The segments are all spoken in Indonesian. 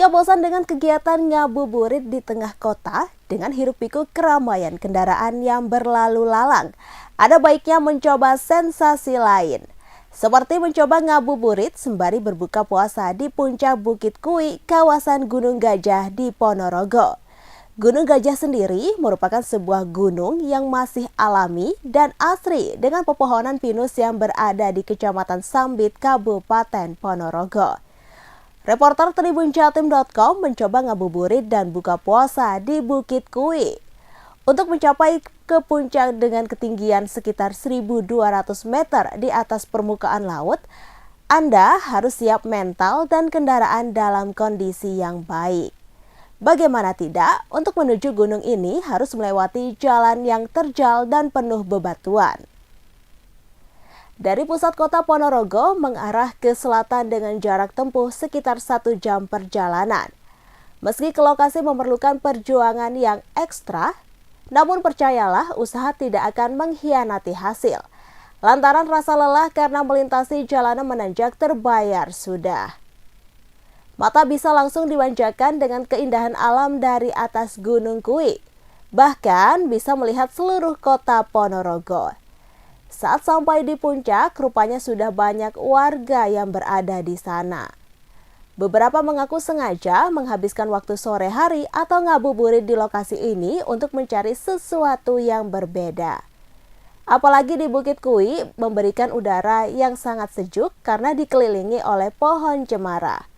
Jika bosan dengan kegiatan ngabuburit di tengah kota dengan hiruk-pikuk keramaian kendaraan yang berlalu lalang, ada baiknya mencoba sensasi lain. Seperti mencoba ngabuburit sembari berbuka puasa di puncak Bukit Kui, kawasan Gunung Gajah di Ponorogo. Gunung Gajah sendiri merupakan sebuah gunung yang masih alami dan asri dengan pepohonan pinus yang berada di Kecamatan Sambit, Kabupaten Ponorogo. Reporter tribunjatim.com mencoba ngabuburit dan buka puasa di Bukit Kui. Untuk mencapai ke puncak dengan ketinggian sekitar 1.200 meter di atas permukaan laut, Anda harus siap mental dan kendaraan dalam kondisi yang baik. Bagaimana tidak, untuk menuju gunung ini harus melewati jalan yang terjal dan penuh bebatuan. Dari pusat kota Ponorogo mengarah ke selatan dengan jarak tempuh sekitar 1 jam perjalanan. Meski ke lokasi memerlukan perjuangan yang ekstra, namun percayalah usaha tidak akan mengkhianati hasil. Lantaran rasa lelah karena melintasi jalanan menanjak terbayar sudah. Mata bisa langsung dimanjakan dengan keindahan alam dari atas Gunung Kui. Bahkan bisa melihat seluruh kota Ponorogo. Saat sampai di puncak, rupanya sudah banyak warga yang berada di sana. Beberapa mengaku sengaja menghabiskan waktu sore hari atau ngabuburit di lokasi ini untuk mencari sesuatu yang berbeda. Apalagi di Bukit Kui memberikan udara yang sangat sejuk karena dikelilingi oleh pohon cemara.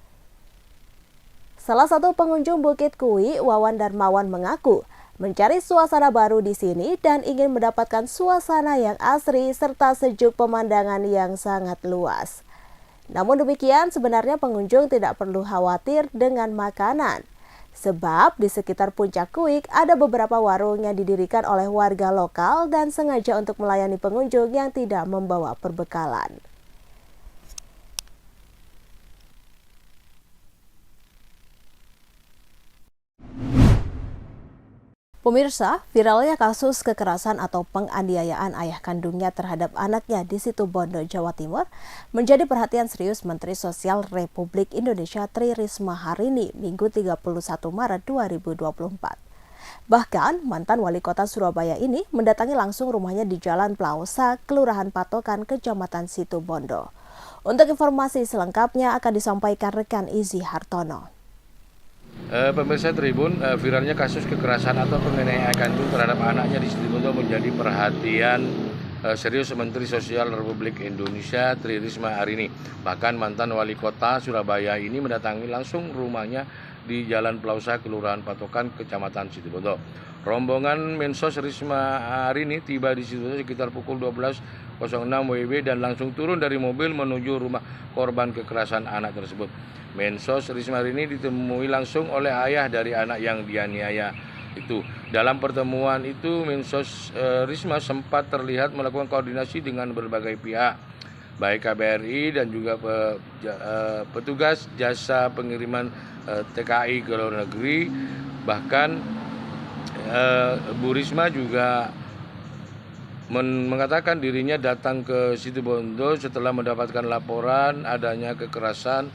Salah satu pengunjung Bukit Kui, Wawan Darmawan, mengaku mencari suasana baru di sini dan ingin mendapatkan suasana yang asri serta sejuk pemandangan yang sangat luas. Namun demikian, sebenarnya pengunjung tidak perlu khawatir dengan makanan. Sebab di sekitar puncak Kui ada beberapa warung yang didirikan oleh warga lokal dan sengaja untuk melayani pengunjung yang tidak membawa perbekalan. Pemirsa, viralnya kasus kekerasan atau penganiayaan ayah kandungnya terhadap anaknya di Situbondo, Jawa Timur menjadi perhatian serius Menteri Sosial Republik Indonesia Tri Risma hari ini, Minggu 31 Maret 2024. Bahkan, mantan wali kota Surabaya ini mendatangi langsung rumahnya di Jalan Plausa, Kelurahan Patokan, Kecamatan Situbondo. Untuk informasi selengkapnya akan disampaikan rekan Izzy Hartono. Pemirsa Tribun, viralnya kasus kekerasan atau penganiayaan kandung terhadap anaknya di Situbondo menjadi perhatian serius Menteri Sosial Republik Indonesia Tri Risma hari ini. Bahkan mantan wali kota Surabaya ini mendatangi langsung rumahnya di Jalan Plausa, Kelurahan Patokan, Kecamatan Situbondo. Rombongan Mensos Risma hari ini tiba di Situbondo sekitar pukul 12.06 WIB dan langsung turun dari mobil menuju rumah korban kekerasan anak tersebut. Mensos Risma hari ini ditemui langsung oleh ayah dari anak yang dianiaya itu. Dalam pertemuan itu, Mensos Risma sempat terlihat melakukan koordinasi dengan berbagai pihak, baik KBRI dan juga petugas jasa pengiriman TKI ke luar negeri. Bahkan Bu Risma juga mengatakan dirinya datang ke Situbondo setelah mendapatkan laporan adanya kekerasan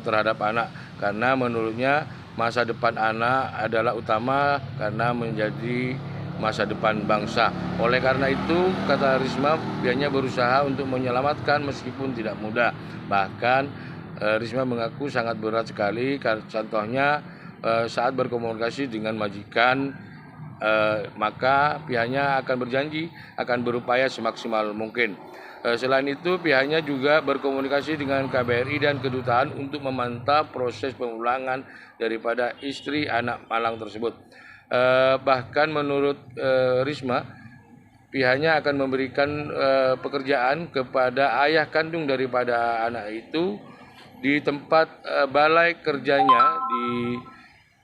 terhadap anak, karena menurutnya masa depan anak adalah utama karena menjadi masa depan bangsa. Oleh karena itu, kata Risma, pihaknya berusaha untuk menyelamatkan meskipun tidak mudah. Bahkan Risma mengaku sangat berat sekali, contohnya saat berkomunikasi dengan majikan, maka pihaknya akan berjanji akan berupaya semaksimal mungkin. Selain itu, pihaknya juga berkomunikasi dengan KBRI dan kedutaan untuk memantau proses pemulangan daripada istri anak malang tersebut. Bahkan menurut Risma, pihaknya akan memberikan pekerjaan kepada ayah kandung daripada anak itu di tempat balai kerjanya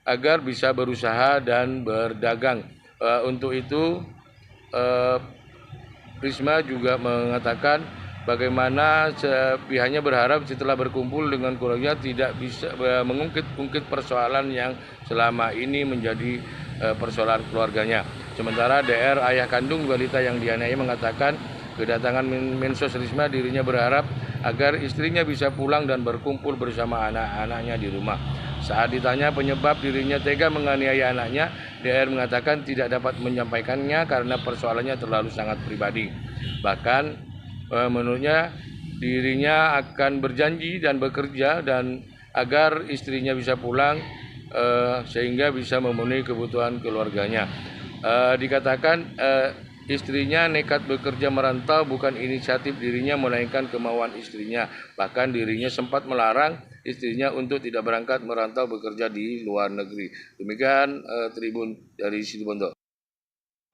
agar bisa berusaha dan berdagang. Untuk itu, Risma juga mengatakan bagaimana pihaknya berharap setelah berkumpul dengan keluarga tidak bisa mengungkit-ungkit persoalan yang selama ini menjadi persoalan keluarganya. Sementara DR, ayah kandung balita yang dianiaya, mengatakan kedatangan Mensos Risma dirinya berharap agar istrinya bisa pulang dan berkumpul bersama anak-anaknya di rumah. Saat ditanya penyebab dirinya tega menganiaya anaknya, DR mengatakan tidak dapat menyampaikannya karena persoalannya terlalu sangat pribadi. Bahkan menurutnya dirinya akan berjanji dan bekerja dan agar istrinya bisa pulang sehingga bisa memenuhi kebutuhan keluarganya. Dikatakan istrinya nekat bekerja merantau bukan inisiatif dirinya melainkan kemauan istrinya. Bahkan dirinya sempat melarang istrinya untuk tidak berangkat merantau bekerja di luar negeri. Demikian Tribun dari Situbondo.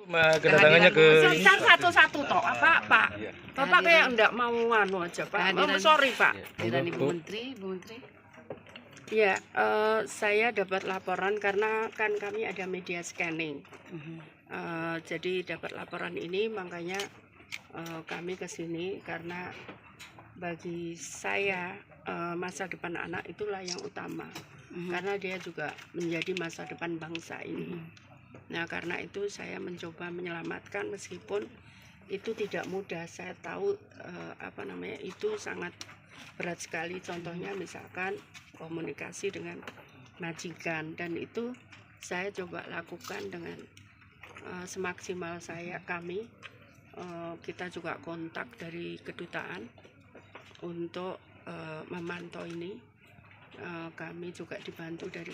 Kedatangannya ke sebentar satu-satu toh apa Pak? Bapak kayak enggak mau nganu aja Pak. Sorry Pak. Dan Ibu Menteri. Ya, saya dapat laporan karena kan kami ada media scanning. Jadi dapat laporan ini makanya kami ke sini karena bagi saya masa depan anak itulah yang utama. Karena dia juga menjadi masa depan bangsa ini. Nah, karena itu saya mencoba menyelamatkan meskipun itu tidak mudah. Saya tahu itu sangat berat sekali. Contohnya misalkan komunikasi dengan majikan, dan itu saya coba lakukan dengan semaksimal kami. Kita juga kontak dari kedutaan untuk memantau ini. Kami juga dibantu dari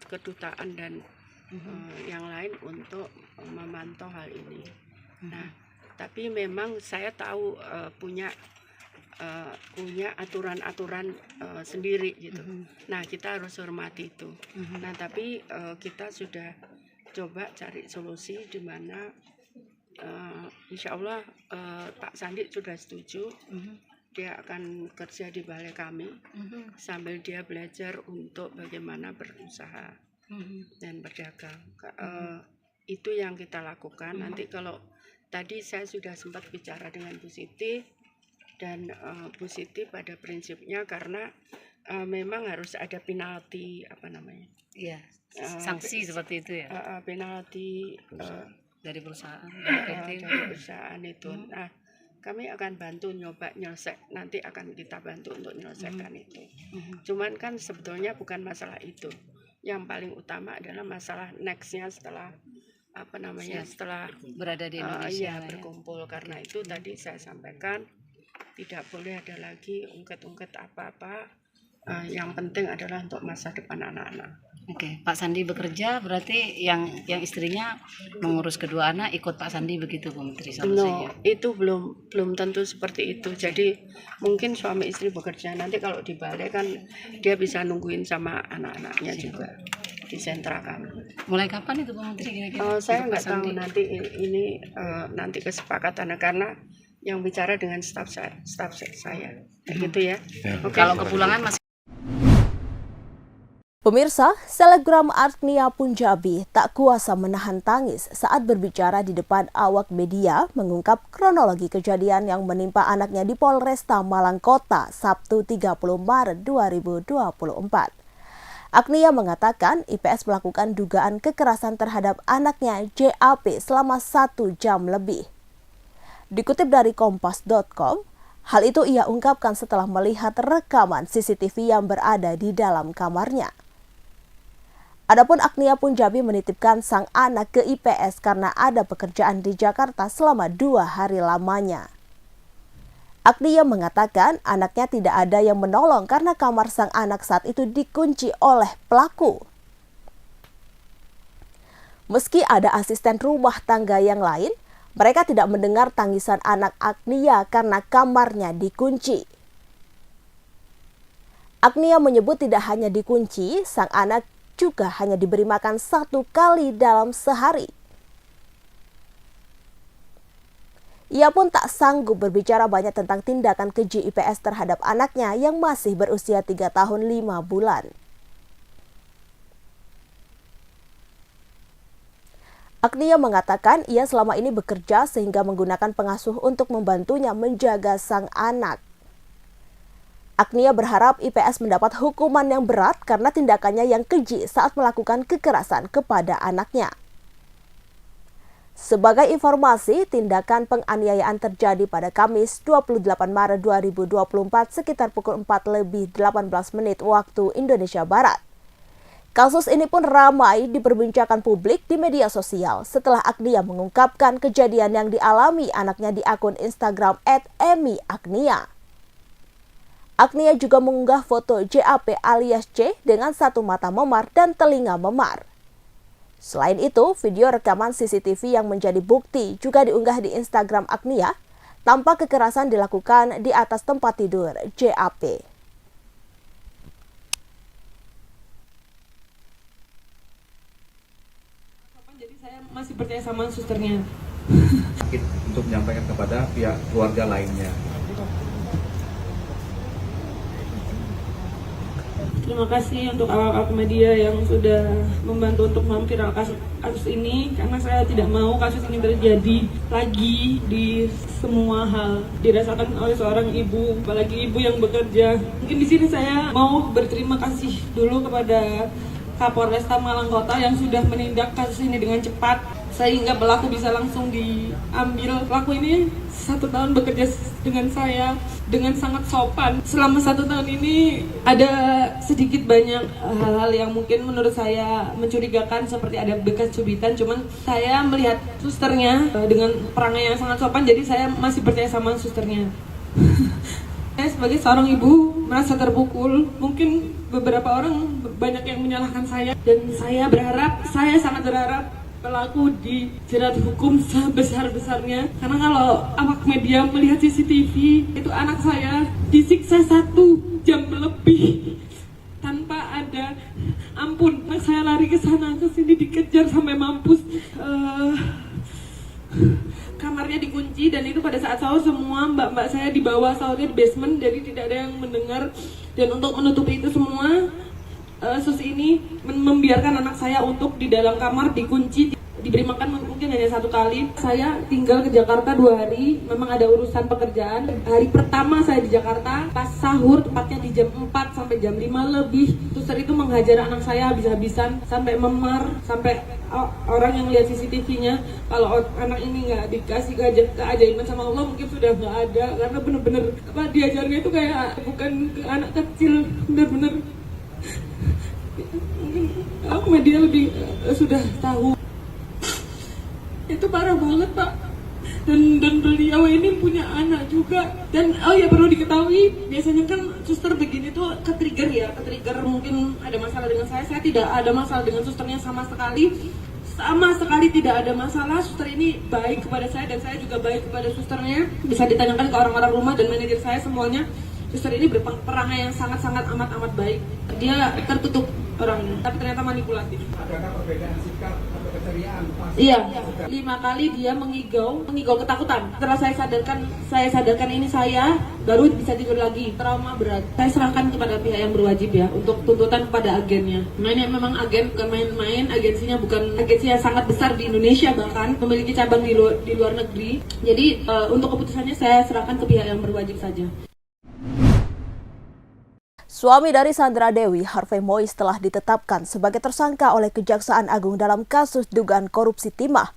kedutaan dan yang lain untuk memantau hal ini. Nah, tapi memang saya tahu punya aturan-aturan sendiri gitu. Nah, kita harus hormati itu. Nah, tapi kita sudah coba cari solusi di mana insya Allah Pak Sandi sudah setuju. Dia akan kerja di balai kami sambil dia belajar untuk bagaimana berusaha dan berdagang. Itu yang kita lakukan. Nanti kalau tadi saya sudah sempat bicara dengan Bu Siti, dan Bu Siti pada prinsipnya karena memang harus ada penalti Iya, sanksi seperti itu ya. Penalti Dari perusahaan, dari perusahaan itu. Nah, kami akan bantu nyoba nanti akan kita bantu untuk menyelesaikan itu. Cuman kan sebetulnya bukan masalah itu. Yang paling utama adalah masalah nextnya setelah setelah berada di Indonesia berkumpul. Karena itu tadi saya sampaikan tidak boleh ada lagi ungket-ungket apa-apa. Yang penting adalah untuk masa depan anak-anak. Oke, Pak Sandi bekerja berarti yang istrinya mengurus kedua anak ikut Pak Sandi begitu Bu Menteri solusinya? Itu belum tentu seperti itu. Jadi mungkin suami istri bekerja, nanti kalau di balai kan dia bisa nungguin sama anak-anaknya juga di sentra kami. Mulai kapan itu Bu Menteri kira-kira? Saya nggak tahu nanti ini nanti kesepakatannya karena yang bicara dengan staf saya. Gitu ya. Okay. Kalau kepulangan masih. Pemirsa, selebgram Agnia Punjabi tak kuasa menahan tangis saat berbicara di depan awak media mengungkap kronologi kejadian yang menimpa anaknya di Polresta Malang Kota Sabtu 30 Maret 2024. Agnia mengatakan IPS melakukan dugaan kekerasan terhadap anaknya JAP selama 1 jam lebih. Dikutip dari kompas.com, hal itu ia ungkapkan setelah melihat rekaman CCTV yang berada di dalam kamarnya. Adapun Agnia Punjabi menitipkan sang anak ke IPS karena ada pekerjaan di Jakarta selama 2 hari lamanya. Agnia mengatakan anaknya tidak ada yang menolong karena kamar sang anak saat itu dikunci oleh pelaku. Meski ada asisten rumah tangga yang lain, mereka tidak mendengar tangisan anak Agnia karena kamarnya dikunci. Agnia menyebut tidak hanya dikunci, sang anak juga hanya diberi makan 1 kali dalam sehari. Ia pun tak sanggup berbicara banyak tentang tindakan keji IPS terhadap anaknya yang masih berusia 3 tahun 5 bulan. Agnia mengatakan ia selama ini bekerja sehingga menggunakan pengasuh untuk membantunya menjaga sang anak. Agnia berharap IPS mendapat hukuman yang berat karena tindakannya yang keji saat melakukan kekerasan kepada anaknya. Sebagai informasi, tindakan penganiayaan terjadi pada Kamis 28 Maret 2024 sekitar pukul 4:18 waktu Indonesia Barat. Kasus ini pun ramai diperbincangkan publik di media sosial setelah Agnia mengungkapkan kejadian yang dialami anaknya di akun Instagram @emy_agnia. Agnia juga mengunggah foto JAP alias C dengan satu mata memar dan telinga memar. Selain itu, video rekaman CCTV yang menjadi bukti juga diunggah di Instagram Agnia, tampak kekerasan dilakukan di atas tempat tidur JAP. Jadi saya masih percaya sama susternya. Untuk menyampaikan kepada pihak keluarga lainnya. Terima kasih untuk awak-awak media yang sudah membantu untuk memviral kasus ini, karena saya tidak mau kasus ini terjadi lagi di semua hal dirasakan oleh seorang ibu, apalagi ibu yang bekerja. Mungkin di sini saya mau berterima kasih dulu kepada Kapolresta Malang Kota yang sudah menindak kasus ini dengan cepat sehingga pelaku bisa langsung diambil. Pelaku ini 1 tahun bekerja dengan saya dengan sangat sopan. Selama 1 tahun ini ada sedikit banyak hal-hal yang mungkin menurut saya mencurigakan, seperti ada bekas cubitan. Cuman saya melihat susternya dengan perangai yang sangat sopan, jadi saya masih percaya sama susternya. Saya sebagai seorang ibu merasa terpukul. Mungkin beberapa orang banyak yang menyalahkan saya, dan saya sangat berharap pelaku dijerat hukum sebesar-besarnya. Karena kalau awak media melihat CCTV, itu anak saya disiksa 1 jam lebih tanpa ada ampun. Anak saya lari ke sana ke sini, dikejar sampai mampus. Kamarnya dikunci, dan itu pada saat sahur semua mbak-mbak saya di bawah, sahurnya di basement, jadi tidak ada yang mendengar. Dan untuk menutupi itu semua, sus ini membiarkan anak saya untuk di dalam kamar dikunci, diberi makan mungkin hanya 1 kali. Saya tinggal ke Jakarta 2 hari, memang ada urusan pekerjaan. Hari pertama saya di Jakarta, pas sahur tepatnya di jam 4 sampai jam 5 lebih, suster itu menghajar anak saya habis-habisan sampai memar, sampai orang yang lihat CCTV-nya, kalau anak ini nggak dikasih keajaiban sama Allah mungkin sudah nggak ada, karena bener-bener diajarnya itu kayak bukan ke anak kecil, bener-bener. Mungkin aku media lebih sudah tahu. Itu parah banget, Pak. Dan beliau ini punya anak juga. Dan perlu diketahui, biasanya kan suster begini tuh ke-trigger mungkin ada masalah dengan saya. Saya tidak ada masalah dengan susternya sama sekali tidak ada masalah. Suster ini baik kepada saya, dan saya juga baik kepada susternya. Bisa ditanyakan ke orang-orang rumah dan manajer saya semuanya. Suster ini berperangai yang sangat-sangat amat baik. Dia tertutup orangnya, tapi ternyata manipulatif. Adakah perbedaan sikap atau keceriaan? Iya, 5 kali dia mengigau ketakutan. Setelah saya sadarkan ini saya baru bisa tidur lagi. Trauma berat. Saya serahkan kepada pihak yang berwajib ya untuk tuntutan kepada agennya. Nah, ini memang agen bukan main-main, agensinya bukan agensi yang sangat besar di Indonesia, bahkan memiliki cabang di luar negeri. Jadi untuk keputusannya saya serahkan ke pihak yang berwajib saja. Suami dari Sandra Dewi, Harvey Mois, telah ditetapkan sebagai tersangka oleh Kejaksaan Agung dalam kasus dugaan korupsi timah.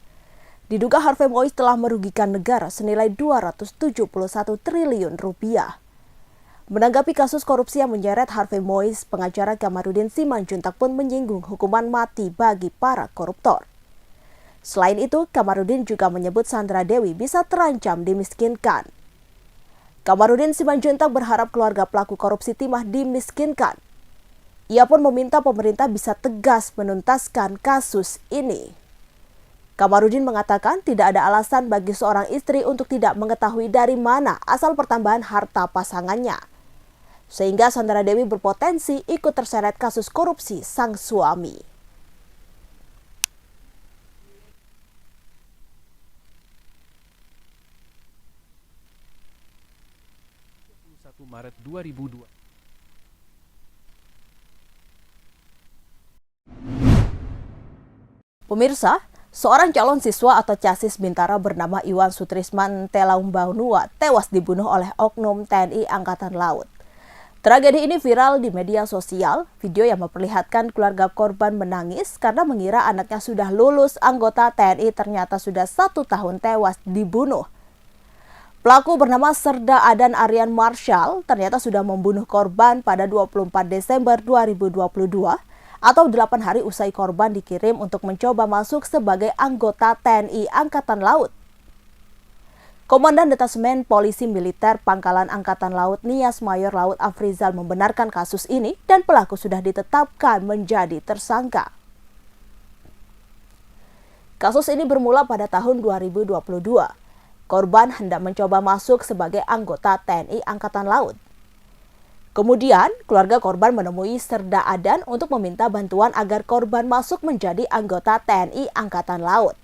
Diduga Harvey Mois telah merugikan negara senilai 271 triliun rupiah. Menanggapi kasus korupsi yang menyeret Harvey Mois, pengacara Kamarudin Simanjuntak pun menyinggung hukuman mati bagi para koruptor. Selain itu, Kamarudin juga menyebut Sandra Dewi bisa terancam dimiskinkan. Kamarudin Simanjuntak berharap keluarga pelaku korupsi timah dimiskinkan. Ia pun meminta pemerintah bisa tegas menuntaskan kasus ini. Kamarudin mengatakan tidak ada alasan bagi seorang istri untuk tidak mengetahui dari mana asal pertambahan harta pasangannya, sehingga Sandra Dewi berpotensi ikut terseret kasus korupsi sang suami. 1 Maret 2002. Pemirsa, seorang calon siswa atau casis Bintara bernama Iwan Sutrisman Telaumbaunua tewas dibunuh oleh oknum TNI Angkatan Laut. Tragedi ini viral di media sosial. Video yang memperlihatkan keluarga korban menangis karena mengira anaknya sudah lulus anggota TNI ternyata sudah 1 tahun tewas dibunuh. Pelaku bernama Serda Adan Aryan Marshall ternyata sudah membunuh korban pada 24 Desember 2022 atau 8 hari usai korban dikirim untuk mencoba masuk sebagai anggota TNI Angkatan Laut. Komandan Detasmen Polisi Militer Pangkalan Angkatan Laut Nias Mayor Laut Afrizal membenarkan kasus ini dan pelaku sudah ditetapkan menjadi tersangka. Kasus ini bermula pada tahun 2022. Korban hendak mencoba masuk sebagai anggota TNI Angkatan Laut. Kemudian, keluarga korban menemui Serda Adan untuk meminta bantuan agar korban masuk menjadi anggota TNI Angkatan Laut.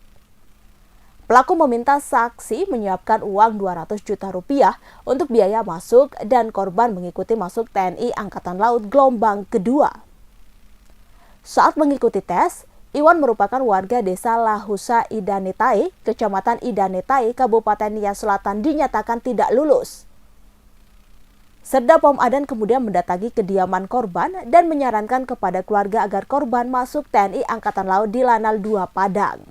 Pelaku meminta saksi menyiapkan uang 200 juta rupiah untuk biaya masuk dan korban mengikuti masuk TNI Angkatan Laut gelombang kedua. Saat mengikuti tes, Iwan merupakan warga desa Lahusa Idanetai, Kecamatan Idanetai, Kabupaten Nias Selatan dinyatakan tidak lulus. Serda Pom Adan kemudian mendatangi kediaman korban dan menyarankan kepada keluarga agar korban masuk TNI Angkatan Laut di Lanal 2 Padang.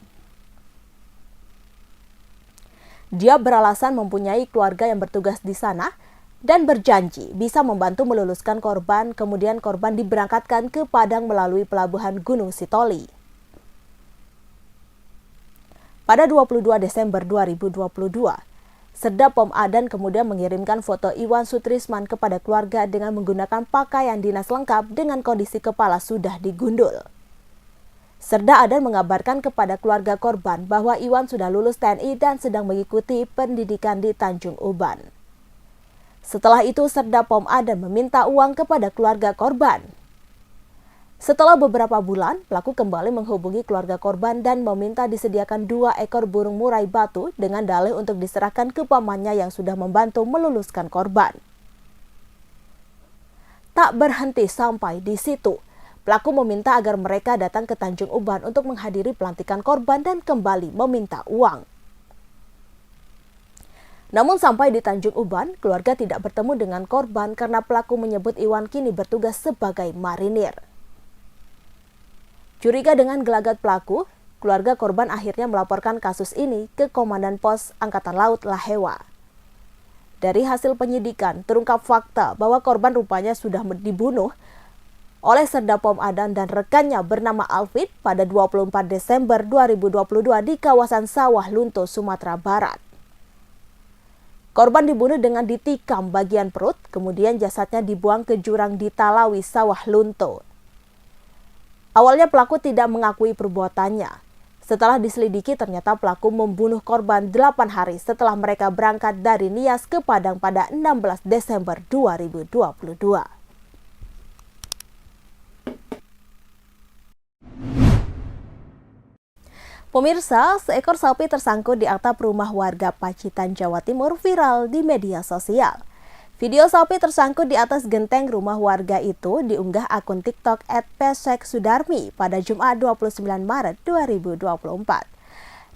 Dia beralasan mempunyai keluarga yang bertugas di sana dan berjanji bisa membantu meluluskan korban, kemudian korban diberangkatkan ke Padang melalui pelabuhan Gunung Sitoli. Pada 22 Desember 2022, Serda Pom Adan kemudian mengirimkan foto Iwan Sutrisman kepada keluarga dengan menggunakan pakaian dinas lengkap dengan kondisi kepala sudah digundul. Serda Adan mengabarkan kepada keluarga korban bahwa Iwan sudah lulus TNI dan sedang mengikuti pendidikan di Tanjung Uban. Setelah itu, Serda Pom Adan meminta uang kepada keluarga korban. Setelah beberapa bulan, pelaku kembali menghubungi keluarga korban dan meminta disediakan 2 ekor burung murai batu dengan dalih untuk diserahkan ke pamannya yang sudah membantu meluluskan korban. Tak berhenti sampai di situ. Pelaku meminta agar mereka datang ke Tanjung Uban untuk menghadiri pelantikan korban dan kembali meminta uang. Namun sampai di Tanjung Uban, keluarga tidak bertemu dengan korban karena pelaku menyebut Iwan kini bertugas sebagai marinir. Curiga dengan gelagat pelaku, keluarga korban akhirnya melaporkan kasus ini ke Komandan Pos Angkatan Laut Lahewa. Dari hasil penyidikan, terungkap fakta bahwa korban rupanya sudah dibunuh oleh Serda Pom Adan dan rekannya bernama Alvin pada 24 Desember 2022 di kawasan Sawah Lunto, Sumatera Barat. Korban dibunuh dengan ditikam bagian perut, kemudian jasadnya dibuang ke jurang di Talawi, Sawah Lunto. Awalnya pelaku tidak mengakui perbuatannya. Setelah diselidiki, ternyata pelaku membunuh korban 8 hari setelah mereka berangkat dari Nias ke Padang pada 16 Desember 2022. Pemirsa, seekor sapi tersangkut di atap rumah warga Pacitan, Jawa Timur viral di media sosial. Video sapi tersangkut di atas genteng rumah warga itu diunggah akun TikTok @pesek_sudarmi pada Jumat 29 Maret 2024.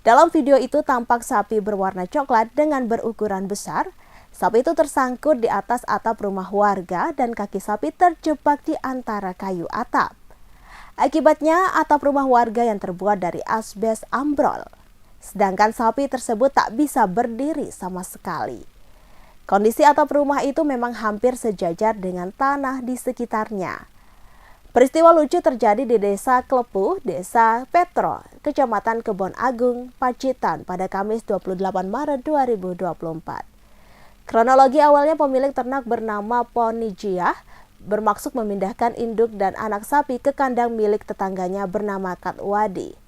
Dalam video itu tampak sapi berwarna coklat dengan berukuran besar. Sapi itu tersangkut di atas atap rumah warga dan kaki sapi terjebak di antara kayu atap. Akibatnya, atap rumah warga yang terbuat dari asbes ambrol. Sedangkan sapi tersebut tak bisa berdiri sama sekali. Kondisi atap rumah itu memang hampir sejajar dengan tanah di sekitarnya. Peristiwa lucu terjadi di Desa Klepu, Desa Petro, Kecamatan Kebon Agung, Pacitan pada Kamis 28 Maret 2024. Kronologi awalnya pemilik ternak bernama Ponijiah bermaksud memindahkan induk dan anak sapi ke kandang milik tetangganya bernama Katwadi.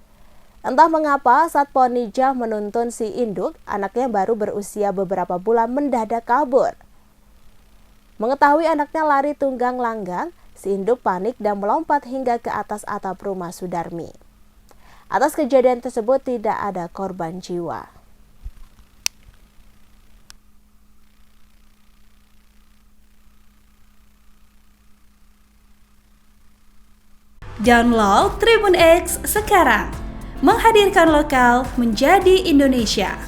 Entah mengapa saat Ponijah menuntun si induk, anaknya baru berusia beberapa bulan mendadak kabur. Mengetahui anaknya lari tunggang langgang, si induk panik dan melompat hingga ke atas atap rumah Sudarmi. Atas kejadian tersebut tidak ada korban jiwa. Download Tribun X sekarang, menghadirkan lokal menjadi Indonesia.